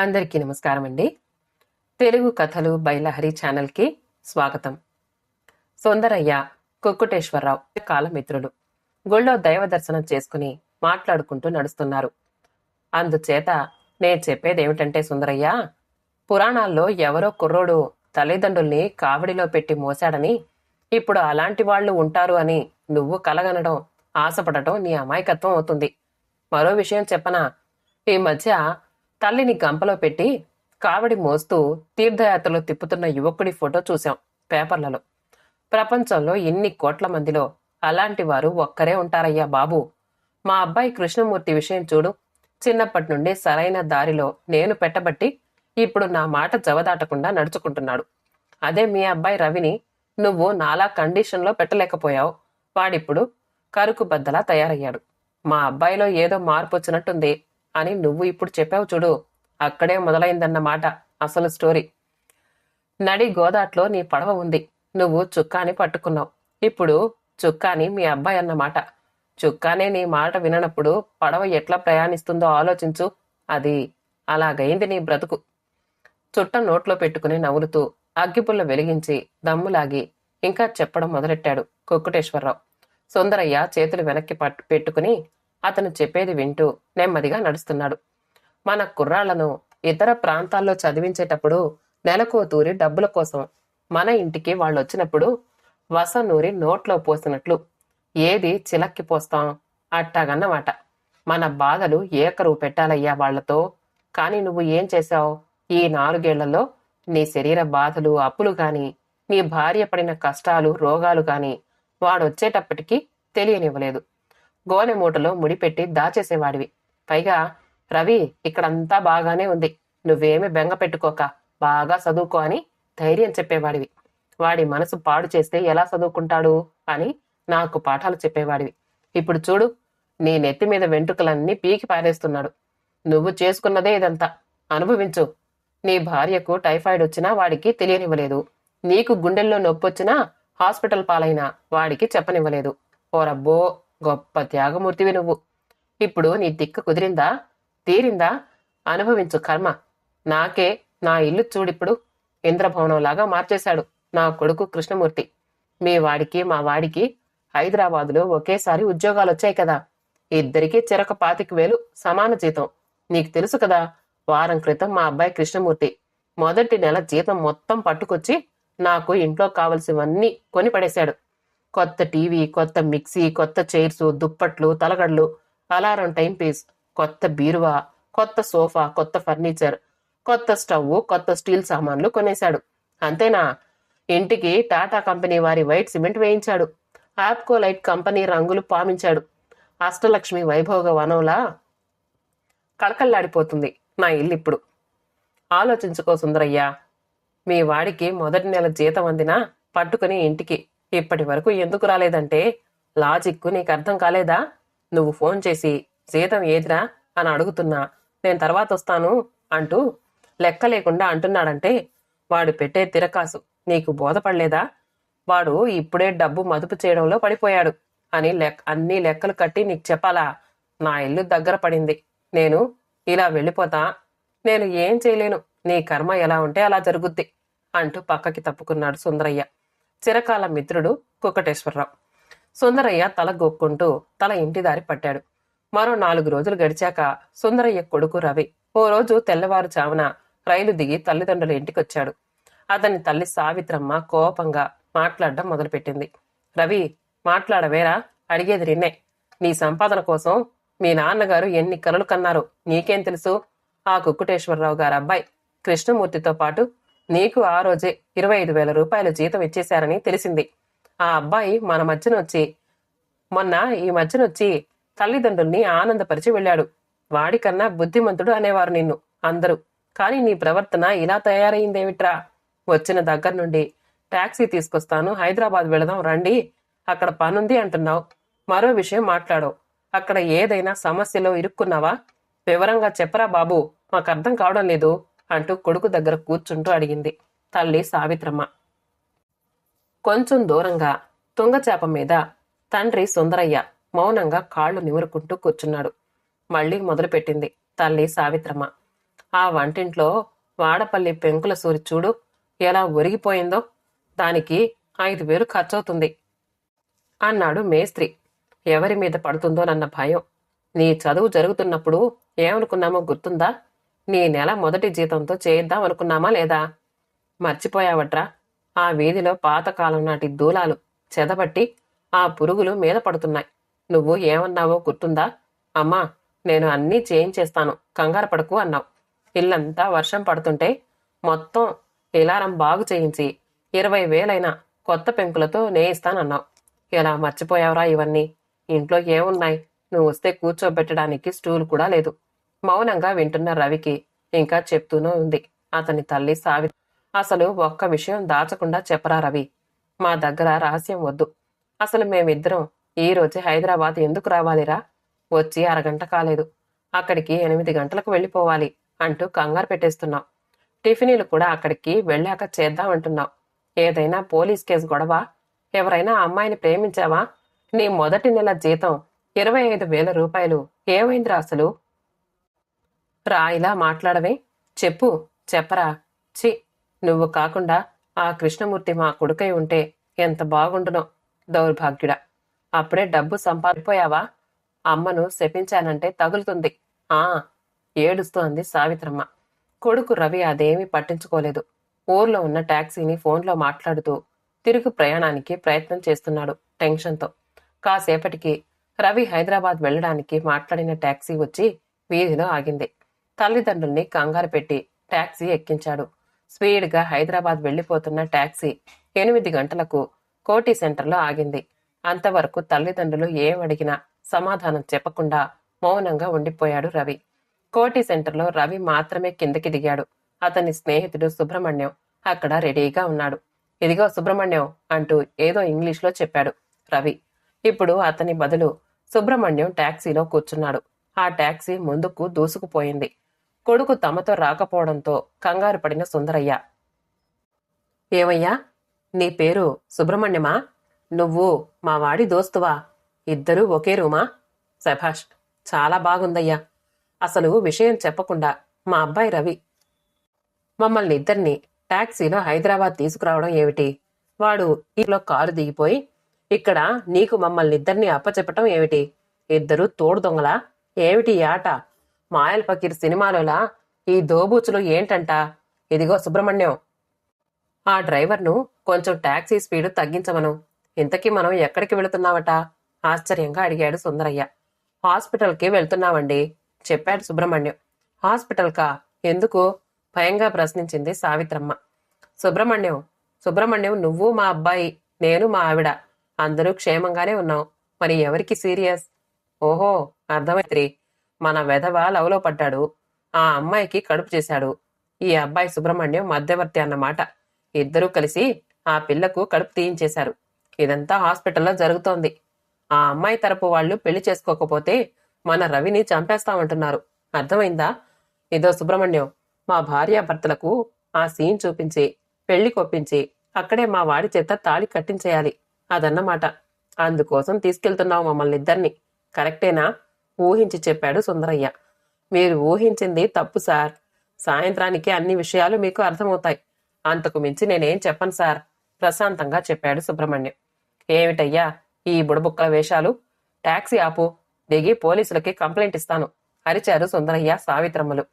అందరికీ నమస్కారం అండి. తెలుగు కథలు బైలహరి ఛానల్కి స్వాగతం. సుందరయ్య కుక్కుటేశ్వరరావు కాలమిత్రులు గుళ్ళో దైవ దర్శనం చేసుకుని మాట్లాడుకుంటూ నడుస్తున్నారు. అందుచేత నేను చెప్పేదేమిటంటే సుందరయ్య, పురాణాల్లో ఎవరో కుర్రోడు తల్లిదండ్రుల్ని కావడిలో పెట్టి మోశాడని, ఇప్పుడు అలాంటి వాళ్ళు ఉంటారు అని నువ్వు కలగనడం, ఆశపడటం నీ అమాయకత్వం అవుతుంది. మరో విషయం చెప్పనా, ఈ మధ్య తల్లిని గంపలో పెట్టి కావడి మోస్తూ తీర్థయాత్రలు తిప్పుతున్న యువకుడి ఫోటో చూశాం పేపర్లలో. ప్రపంచంలో ఎన్ని కోట్ల మందిలో అలాంటి వారు ఒక్కరే ఉంటారయ్యా బాబు. మా అబ్బాయి కృష్ణమూర్తి విషయం చూడు. చిన్నప్పటి నుండి సరైన దారిలో నేను పెట్టబట్టి ఇప్పుడు నా మాట జవదాటకుండా నడుచుకుంటున్నాడు. అదే మీ అబ్బాయి రవిని నువ్వు నాలా కండిషన్లో పెట్టలేకపోయావు. వాడిప్పుడు కరుకు బద్దలా తయారయ్యాడు. మా అబ్బాయిలో ఏదో మార్పు వచ్చినట్టుంది అని నువ్వు ఇప్పుడు చెప్పావు చూడు. అక్కడే మొదలైందన్నమాట అసలు స్టోరీ. నడి గోదాట్లో నీ పడవ ఉంది. నువ్వు చుక్కాని పట్టుకున్నావు. ఇప్పుడు చుక్కాని మీ అబ్బాయి అన్నమాట. చుక్కానే నీ మాట విననప్పుడు పడవ ఎట్లా ప్రయాణిస్తుందో ఆలోచించు. అది అలాగైంది నీ బ్రతుకు. చుట్ట నోట్లో పెట్టుకుని నవ్వులుతూ అగ్గిపుల్ల వెలిగించి దమ్ములాగి ఇంకా చెప్పడం మొదలెట్టాడు కుక్కుటేశ్వరరావు. సుందరయ్య చేతులు వెనక్కి పెట్టుకుని అతను చెప్పేది వింటూ నెమ్మదిగా నడుస్తున్నాడు. మన కుర్రాళ్లను ఇతర ప్రాంతాల్లో చదివించేటప్పుడు నెలకో తూరి డబ్బుల కోసం మన ఇంటికి వాళ్ళొచ్చినప్పుడు వసనూరి నోట్లో పోసినట్లు ఏది చిలక్కి పోస్తాం అట్టాగన్నమాట. మన బాధలు ఏకరువు పెట్టాలయ్యా వాళ్లతో. కాని నువ్వు ఏం చేశావు? ఈ 4 ఏళ్లలో నీ శరీర బాధలు, అప్పులు గాని, నీ భార్య పడిన కష్టాలు, రోగాలు గాని వాడొచ్చేటప్పటికీ తెలియనివ్వలేదు. గోనె మూటలో ముడిపెట్టి దాచేసేవాడివి. పైగా రవి ఇక్కడంతా బాగానే ఉంది, నువ్వేమి బెంగ పెట్టుకోక బాగా చదువుకో అని ధైర్యం చెప్పేవాడివి. వాడి మనసు పాడు చేస్తే ఎలా చదువుకుంటాడు అని నాకు పాఠాలు చెప్పేవాడివి. ఇప్పుడు చూడు, నీ నెత్తి మీద వెంట్రుకలన్నీ పీకి పారేస్తున్నాడు. నువ్వు చేసుకున్నదే ఇదంతా. అనుభవించు. నీ భార్యకు టైఫాయిడ్ వచ్చినా వాడికి తెలియనివ్వలేదు. నీకు గుండెల్లో నొప్పొచ్చినా హాస్పిటల్ పాలైనా వాడికి చెప్పనివ్వలేదు. ఓరబ్బో, గొప్ప త్యాగమూర్తివి నువ్వు. ఇప్పుడు నీ దిక్కు కుదిరిందా? తీరిందా? అనుభవించు కర్మ. నాకే నా ఇల్లు చూడిప్పుడు ఇంద్రభవనంలాగా మార్చేశాడు నా కొడుకు కృష్ణమూర్తి. మీ వాడికి మా వాడికి హైదరాబాదులో ఒకేసారి ఉద్యోగాలు వచ్చాయి కదా. ఇద్దరికీ చెరొక 25,000 సమాన జీతం. నీకు తెలుసు కదా. వారం క్రితం మా అబ్బాయి కృష్ణమూర్తి మొదటి నెల జీతం మొత్తం పట్టుకొచ్చి నాకు ఇంట్లో కావలసినవన్నీ కొని పడేశాడు. కొత్త టీవీ, కొత్త మిక్సీ, కొత్త చైర్సు, దుప్పట్లు, తలగడ్లు, అలారం టైం పీస్, కొత్త బీరువా, కొత్త సోఫా, కొత్త ఫర్నిచర్, కొత్త స్టవ్, కొత్త స్టీల్ సామాన్లు కొనేశాడు. అంతేనా? ఇంటికి టాటా కంపెనీ వారి వైట్ సిమెంట్ వేయించాడు. ఆప్కో లైట్ కంపెనీ రంగులు పామించాడు. అష్టలక్ష్మి వైభోగ వనంలా కళకళ్లాడిపోతుంది నా ఇల్లు ఇప్పుడు. ఆలోచించుకో సుందరయ్య. మీ వాడికి మొదటి నెల జీతం అందినా పట్టుకుని ఇంటికి ఇప్పటి వరకు ఎందుకు రాలేదంటే లాజిక్కు నీకు అర్థం కాలేదా? నువ్వు ఫోన్ చేసి జీతం ఏదిరా అని అడుగుతున్నా నేను తర్వాత వస్తాను అంటూ లెక్క లేకుండా అంటున్నాడంటే వాడు పెట్టే తిరకాసు నీకు బోధపడలేదా? వాడు ఇప్పుడే డబ్బు మదుపు చేయడంలో పడిపోయాడు అని అన్ని లెక్కలు కట్టి నీకు చెప్పాలా? నా ఇల్లు దగ్గర పడింది. నేను ఇలా వెళ్ళిపోతా. నేను ఏం చేయలేను. నీ కర్మ ఎలా ఉంటే అలా జరుగుద్ది అంటూ పక్కకి తప్పుకున్నాడు సుందరయ్య. చిరకాల మిత్రుడు కుక్కటేశ్వరరావు. సుందరయ్య తల గోక్కుంటూ తల ఇంటి దారి పట్టాడు. మరో 4 రోజులు గడిచాక సుందరయ్య కొడుకు రవి ఓ రోజు తెల్లవారుజామున రైలు దిగి తల్లిదండ్రుల ఇంటికొచ్చాడు. అతని తల్లి సావిత్రమ్మ కోపంగా మాట్లాడడం మొదలుపెట్టింది. రవి, మాట్లాడవేరా? అడిగేది నిన్నే. నీ సంపాదన కోసం మీ నాన్నగారు ఎన్ని కలలు కన్నారో నీకేం తెలుసు? ఆ కుక్కుటేశ్వరరావు గారి అబ్బాయి కృష్ణమూర్తితో పాటు నీకు ఆ రోజే 25,000 రూపాయల జీతం ఇచ్చేశారని తెలిసింది. ఆ అబ్బాయి మొన్న ఈ మధ్యనొచ్చి తల్లిదండ్రుల్ని ఆనందపరిచి వెళ్ళాడు. వాడికన్నా బుద్ధిమంతుడు అనేవారు నిన్ను అందరూ. కాని నీ ప్రవర్తన ఇలా తయారైందేమిట్రా? వచ్చిన దగ్గర నుండి టాక్సీ తీసుకొస్తాను, హైదరాబాద్ వెళదాం రండి, అక్కడ పనుంది అంటున్నావు. మరో విషయం మాట్లాడవు. అక్కడ ఏదైనా సమస్యలో ఇరుక్కున్నావా? వివరంగా చెప్పరా బాబు, మాకు అర్థం కావడం లేదు అంటూ కొడుకు దగ్గర కూర్చుంటూ అడిగింది తల్లి సావిత్రమ్మ. కొంచెం దూరంగా తుంగచాప మీద తండ్రి సుందరయ్య మౌనంగా కాళ్లు నిమురుకుంటూ కూర్చున్నాడు. మళ్లీ మొదలుపెట్టింది తల్లి సావిత్రమ్మ. ఆ వంటింట్లో వాడపల్లి పెంకుల సూరి చూడు ఎలా ఒరిగిపోయిందో, దానికి 5,000 ఖర్చవుతుంది అన్నాడు మేస్త్రి. ఎవరి మీద పడుతుందోనన్న భయం. నీ చదువు జరుగుతున్నప్పుడు ఏమనుకున్నామో గుర్తుందా? నీ నెల మొదటి జీతంతో చేయిద్దాం అనుకున్నామా లేదా? మర్చిపోయావట్రా? ఆ వీధిలో పాతకాలం నాటి దూలాలు చెదబట్టి ఆ పురుగులు మీద పడుతున్నాయి. నువ్వు ఏమన్నావో గుర్తుందా? అమ్మా, నేను అన్నీ చేయించేస్తాను, కంగారు పడకు అన్నావు. ఇల్లంతా వర్షం పడుతుంటే మొత్తం ఇలారం బాగు చేయించి 20,000 కొత్త పెంకులతో నేయిస్తానన్నావు. ఎలా మర్చిపోయావురా ఇవన్నీ? ఇంట్లో ఏమున్నాయి? నువ్వు వస్తే కూర్చోబెట్టడానికి స్టూల్ కూడా లేదు. మౌనంగా వింటున్న రవికి ఇంకా చెప్తూనే ఉంది అతని తల్లి సావిత్రి. అసలు ఒక్క విషయం దాచకుండా చెప్పరా రవి. మా దగ్గర రహస్యం వద్దు. అసలు మేమిద్దరం ఈ రోజే హైదరాబాద్ ఎందుకు రావాలిరా? వచ్చి అరగంట కాలేదు, అక్కడికి 8 గంటలకు వెళ్ళిపోవాలి అంటూ కంగారు పెట్టేస్తున్నావు. టిఫినీలు కూడా అక్కడికి వెళ్ళాక చేద్దామంటున్నావు. ఏదైనా పోలీస్ కేసు గొడవ? ఎవరైనా అమ్మాయిని ప్రేమించావా? నీ మొదటి నెల జీతం 25,000 రూపాయలు ఏమైందిరా అసలు? రాయిలా మాట్లాడవే. చెప్పు, చెప్పరా. చి, నువ్వు కాకుండా ఆ కృష్ణమూర్తి మా కొడుకై ఉంటే ఎంత బాగుండునో. దౌర్భాగ్యుడా, అప్పుడే డబ్బు సంపాదిపోయావా? అమ్మను శపించానంటే తగులుతుంది. ఆ ఏడుస్తోంది సావిత్రమ్మ. కొడుకు రవి అదేమీ పట్టించుకోలేదు. ఊర్లో ఉన్న టాక్సీని ఫోన్లో మాట్లాడుతూ తిరుగు ప్రయాణానికి ప్రయత్నం చేస్తున్నాడు టెన్షన్తో. కాసేపటికి రవి హైదరాబాద్ వెళ్లడానికి మాట్లాడిన టాక్సీ వచ్చి వీధిలో ఆగింది. తల్లిదండ్రుల్ని కంగారు పెట్టి టాక్సీ ఎక్కించాడు. స్పీడ్గా హైదరాబాద్ వెళ్లిపోతున్న టాక్సీ 8 గంటలకు కోటి సెంటర్లో ఆగింది. అంతవరకు తల్లిదండ్రులు ఏమడిగినా సమాధానం చెప్పకుండా మౌనంగా ఉండిపోయాడు రవి. కోటి సెంటర్లో రవి మాత్రమే కిందకి దిగాడు. అతని స్నేహితుడు సుబ్రహ్మణ్యం అక్కడ రెడీగా ఉన్నాడు. ఇదిగో సుబ్రహ్మణ్యం అంటూ ఏదో ఇంగ్లీష్లో చెప్పాడు రవి. ఇప్పుడు అతని బదులు సుబ్రహ్మణ్యం టాక్సీలో కూర్చున్నాడు. ఆ టాక్సీ ముందుకు దూసుకుపోయింది. కొడుకు తమతో రాకపోవడంతో కంగారు పడిన సుందరయ్య, ఏమయ్యా, నీ పేరు సుబ్రహ్మణ్యమా? నువ్వు మా వాడి దోస్తువా? ఇద్దరూ ఒకే రూమా? శభాష్, చాలా బాగుందయ్యా. అసలు విషయం చెప్పకుండా మా అబ్బాయి రవి మమ్మల్ని ఇద్దరిని టాక్సీలో హైదరాబాద్ తీసుకురావడం ఏమిటి? వాడు ఈలో కారు దిగిపోయి ఇక్కడ నీకు మమ్మల్ని ఇద్దరిని అప్పచెప్పటం ఏమిటి? ఇద్దరు తోడు దొంగలా? ఏమిటి ఈ ఆట? మాయల్ ఫకీర్ సినిమాలోలా ఈ దోబూచులు ఏంటంట? ఇదిగో సుబ్రహ్మణ్యం, ఆ డ్రైవర్ను కొంచెం టాక్సీ స్పీడు తగ్గించమను. ఇంతకీ మనం ఎక్కడికి వెళుతున్నావట? ఆశ్చర్యంగా అడిగాడు సుందరయ్య. హాస్పిటల్కి వెళ్తున్నామండి చెప్పాడు సుబ్రహ్మణ్యం. హాస్పిటల్కా? ఎందుకు? భయంగా ప్రశ్నించింది సావిత్రమ్మ. సుబ్రహ్మణ్యం, నువ్వు మా అబ్బాయి, నేను మా ఆవిడ అందరూ క్షేమంగానే ఉన్నాం. మరి ఎవరికి సీరియస్? ఓహో, అర్థమైత్రి. మన వెధవ లవ్లో పడ్డాడు. ఆ అమ్మాయికి కడుపు చేశాడు. ఈ అబ్బాయి సుబ్రహ్మణ్యం మధ్యవర్తి అన్నమాట. ఇద్దరూ కలిసి ఆ పిల్లకు కడుపు తీయించేశారు. ఇదంతా హాస్పిటల్లో జరుగుతోంది. ఆ అమ్మాయి తరపు వాళ్ళు పెళ్లి చేసుకోకపోతే మన రవిని చంపేస్తామంటున్నారు. అర్థమైందా? ఇదో సుబ్రహ్మణ్యం, మా భార్యాభర్తలకు ఆ సీన్ చూపించి పెళ్లి కొప్పించి అక్కడే మా వాడి చేత తాళి కట్టించేయాలి. అదన్నమాట. అందుకోసం తీసుకెళ్తున్నావు మమ్మల్ని ఇద్దరిని. కరెక్టేనా? ఊహించి చెప్పాడు సుందరయ్య. మీరు ఊహించింది తప్పు సార్. సాయంత్రానికి అన్ని విషయాలు మీకు అర్థమవుతాయి. అంతకు మించి నేనేం చెప్పను సార్, ప్రశాంతంగా చెప్పాడు సుబ్రహ్మణ్యం. ఏమిటయ్యా ఈ బుడబుక్కల వేషాలు? టాక్సీ ఆపు, దిగి పోలీసులకి కంప్లైంట్ ఇస్తాను అరిచారు సుందరయ్య సావిత్రమ్మలు.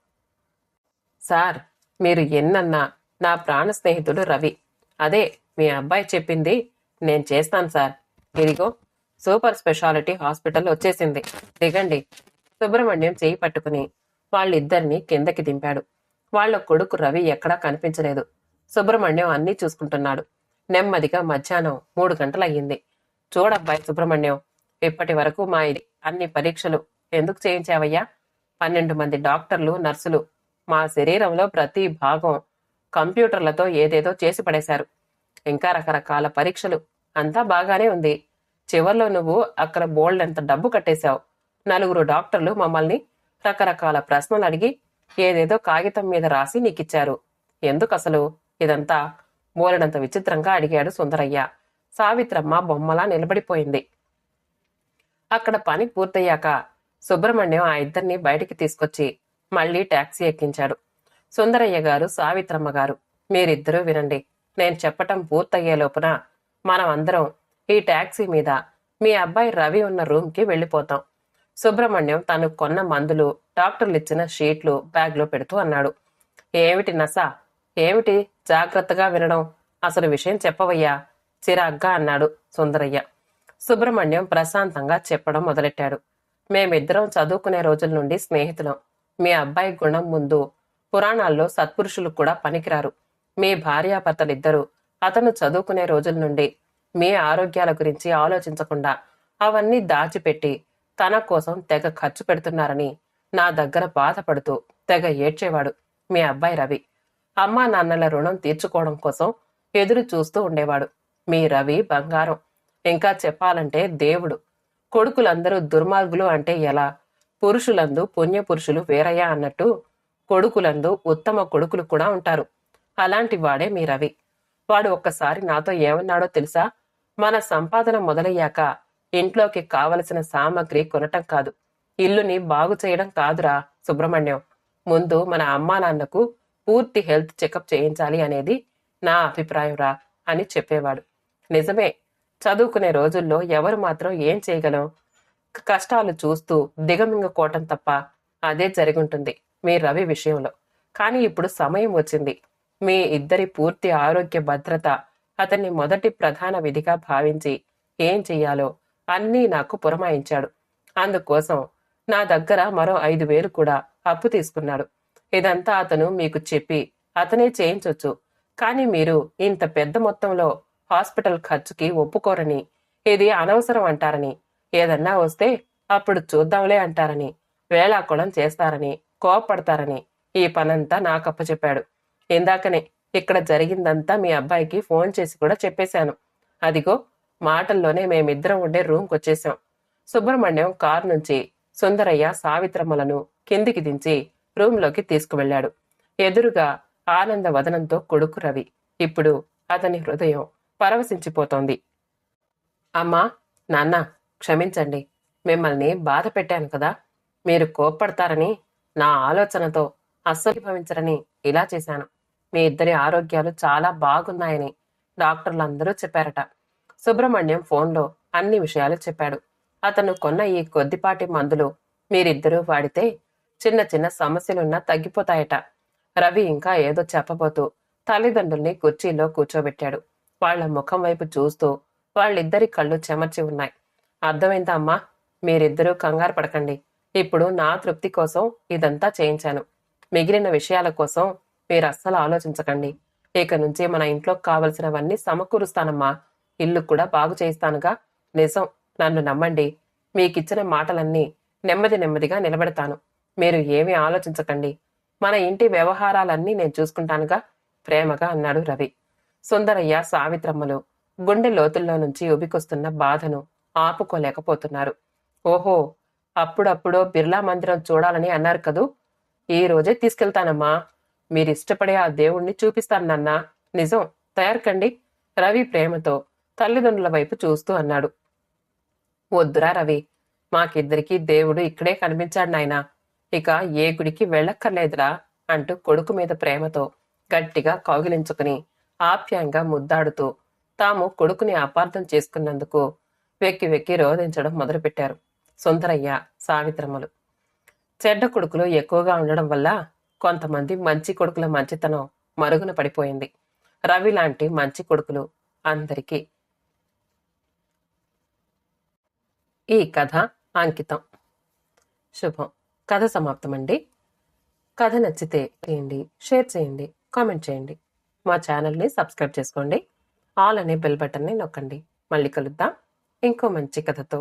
సార్, మీరు ఎన్నన్నా నా ప్రాణ స్నేహితుడు రవి. అదే మీ అబ్బాయి చెప్పింది నేను చేస్తాను సార్. ఇదిగో సూపర్ స్పెషాలిటీ హాస్పిటల్ వచ్చేసింది, దిగండి. సుబ్రహ్మణ్యం చేయి పట్టుకుని వాళ్ళిద్దరినీ కిందకి దింపాడు. వాళ్ల కొడుకు రవి ఎక్కడా కనిపించలేదు. సుబ్రహ్మణ్యం అన్నీ చూసుకుంటున్నాడు. నెమ్మదిగా మధ్యాహ్నం 3 గంటలయ్యింది. చూడబ్బాయి సుబ్రహ్మణ్యం, ఇప్పటి వరకు మా ఇది అన్ని పరీక్షలు ఎందుకు చేయించావయ్యా? 12 మంది డాక్టర్లు, నర్సులు మా శరీరంలో ప్రతి భాగం కంప్యూటర్లతో ఏదేదో చేసి పడేశారు. ఇంకా రకరకాల పరీక్షలు. అంతా బాగానే ఉంది. చివర్లో నువ్వు అక్కడ బోల్డంత డబ్బు కట్టేశావు. 4 డాక్టర్లు మమ్మల్ని రకరకాల ప్రశ్నలు అడిగి ఏదేదో కాగితం మీద రాసి నీకిచ్చారు. ఎందుకు అసలు ఇదంతా? బోలెడంత విచిత్రంగా అడిగాడు సుందరయ్య. సావిత్రమ్మ బొమ్మలా నిలబడిపోయింది. అక్కడ పని పూర్తయ్యాక సుబ్రహ్మణ్యం ఆ ఇద్దరిని బయటికి తీసుకొచ్చి మళ్లీ టాక్సీ ఎక్కించాడు. సుందరయ్య గారు, సావిత్రమ్మ గారు, మీరిద్దరూ వినండి. నేను చెప్పటం పూర్తయ్యే లోపున మనం అందరం ఈ టాక్సీ మీద మీ అబ్బాయి రవి ఉన్న రూమ్కి వెళ్ళిపోతాం. సుబ్రహ్మణ్యం తను కొన్న మందులు, డాక్టర్లు ఇచ్చిన షీట్లు బ్యాగ్లో పెడుతూ అన్నాడు. ఏమిటి నస? ఏమిటి జాగ్రత్తగా వినడం? అసలు విషయం చెప్పవయ్యా, చిరాగ్గా అన్నాడు సుందరయ్య. సుబ్రహ్మణ్యం ప్రశాంతంగా చెప్పడం మొదలెట్టాడు. మేమిద్దరం చదువుకునే రోజుల నుండి స్నేహితులం. మీ అబ్బాయి గుణం ముందు పురాణాల్లో సత్పురుషులు కూడా పనికిరారు. మీ భార్యాభర్తలిద్దరూ అతను చదువుకునే రోజుల నుండి మీ ఆరోగ్యాల గురించి ఆలోచించకుండా అవన్నీ దాచిపెట్టి తన కోసం తెగ ఖర్చు పెడుతున్నారని నా దగ్గర బాధపడుతూ తెగ ఏడ్చేవాడు మీ అబ్బాయి రవి. అమ్మా నాన్నల రుణం తీర్చుకోవడం కోసం ఎదురు చూస్తూ ఉండేవాడు. మీ రవి బంగారం. ఇంకా చెప్పాలంటే దేవుడు. కొడుకులందరూ దుర్మార్గులు అంటే ఎలా? పురుషులందు పుణ్యపురుషులు వేరయ్యా అన్నట్టు కొడుకులందు ఉత్తమ కొడుకులు కూడా ఉంటారు. అలాంటి వాడే మీ రవి. వాడు ఒక్కసారి నాతో ఏమన్నాడో తెలుసా? మన సంపాదన మొదలయ్యాక ఇంట్లోకి కావలసిన సామాగ్రి కొనటం కాదు, ఇల్లుని బాగు చేయడం కాదురా సుబ్రహ్మణ్యం. ముందు మన అమ్మా నాన్నకు పూర్తి హెల్త్ చెకప్ చేయించాలి అనేది నా అభిప్రాయం రా అని చెప్పేవాడు. నిజమే, చదువుకునే రోజుల్లో ఎవరు మాత్రం ఏం చేయగలం? కష్టాలు చూస్తూ దిగమింగుకోవటం తప్ప అదే జరిగుంటుంది మీ రవి విషయంలో. కానీ ఇప్పుడు సమయం వచ్చింది. మీ ఇద్దరి పూర్తి ఆరోగ్య భద్రత అతన్ని మొదటి ప్రధాన విధిగా భావించి ఏం చెయ్యాలో అన్నీ నాకు పురమాయించాడు. అందుకోసం నా దగ్గర మరో 5,000 కూడా అప్పు తీసుకున్నాడు. ఇదంతా అతను మీకు చెప్పి అతనే చేయించొచ్చు. కానీ మీరు ఇంత పెద్ద మొత్తంలో హాస్పిటల్ ఖర్చుకి ఒప్పుకోరని, ఇది అనవసరం అంటారని, ఏదన్నా వస్తే అప్పుడు చూద్దాంలే అంటారని, వేళాకుళం చేస్తారని, కోపపడతారని ఈ పనంతా నాకప్పచెప్పాడు. ఇందాకనే ఇక్కడ జరిగిందంతా మీ అబ్బాయికి ఫోన్ చేసి కూడా చెప్పేశాను. అదిగో మాటల్లోనే మేమిద్దరం ఉండే రూమ్కి వచ్చేశాం. సుబ్రహ్మణ్యం కారు నుంచి సుందరయ్య, సావిత్రమ్మలను కిందికి దించి రూంలోకి తీసుకువెళ్లాడు. ఎదురుగా ఆనంద వదనంతో కొడుకు రవి. ఇప్పుడు అతని హృదయం పరవశించిపోతోంది. అమ్మా, నాన్న, క్షమించండి. మిమ్మల్ని బాధ పెట్టాను కదా. మీరు కోప్పడతారని, నా ఆలోచనతో అసహ్యభవించరని ఇలా చేశాను. మీ ఇద్దరి ఆరోగ్యాలు చాలా బాగున్నాయని డాక్టర్లందరూ చెప్పారట. సుబ్రహ్మణ్యం ఫోన్లో అన్ని విషయాలు చెప్పాడు. అతను కొన్న ఈ కొద్దిపాటి మందులు మీరిద్దరూ వాడితే చిన్న చిన్న సమస్యలున్నా తగ్గిపోతాయట. రవి ఇంకా ఏదో చెప్పబోతూ తల్లిదండ్రుల్ని కుర్చీలో కూర్చోబెట్టాడు. వాళ్ల ముఖం వైపు చూస్తూ వాళ్ళిద్దరి కళ్ళు చెమర్చి ఉన్నాయి. అర్థమైందా అమ్మా? మీరిద్దరూ కంగారు పడకండి. ఇప్పుడు నా తృప్తి కోసం ఇదంతా చేయించాను. మిగిలిన విషయాల కోసం మీరస్సలు ఆలోచించకండి. ఇక నుంచి మన ఇంట్లో కావలసినవన్నీ సమకూరుస్తానమ్మా. ఇల్లు కూడా బాగు చేయిస్తానుగా. నిజం, నన్ను నమ్మండి. మీకిచ్చిన మాటలన్నీ నెమ్మది నెమ్మదిగా నిలబెడతాను. మీరు ఏమీ ఆలోచించకండి. మన ఇంటి వ్యవహారాలన్నీ నేను చూసుకుంటానుగా ప్రేమగా అన్నాడు రవి. సుందరయ్య, సావిత్రమ్మలు గుండె లోతుల్లో నుంచి ఉబికొస్తున్న బాధను ఆపుకోలేకపోతున్నారు. ఓహో, అప్పుడప్పుడో బిర్లా మందిరం చూడాలని అన్నారు కదూ. ఈ రోజే తీసుకెళ్తానమ్మా. మీరిష్టపడే ఆ దేవుణ్ణి చూపిస్తాను నాన్నా. నిజం, తయారుకండి. రవి ప్రేమతో తల్లిదండ్రుల వైపు చూస్తూ అన్నాడు. వద్దురా రవి, మాకిద్దరికీ దేవుడు ఇక్కడే కనిపించాడు నాయనా. ఇక ఏ గుడికి వెళ్ళక్కర్లేదురా అంటూ కొడుకు మీద ప్రేమతో గట్టిగా కౌగిలించుకుని ఆప్యాయంగా ముద్దాడుతూ తాము కొడుకుని అపార్థం చేసుకున్నందుకు వెక్కి వెక్కి రోధించడం మొదలుపెట్టారు సుందరయ్య, సావిత్రమ్మలు. చెడ్డ కొడుకులు ఎక్కువగా ఉండడం వల్ల కొంతమంది మంచి కొడుకుల మంచితనం మరుగున పడిపోయింది. రవి లాంటి మంచి కొడుకులు అందరికీ ఈ కథ అంకితం. శుభం. కథ సమాప్తమండి. కథ నచ్చితే చేయండి, షేర్ చేయండి, కామెంట్ చేయండి. మా ఛానల్ని సబ్స్క్రైబ్ చేసుకోండి. ఆల్ అనే బెల్ బటన్ని నొక్కండి. మళ్ళీ కలుద్దాం ఇంకో మంచి కథతో.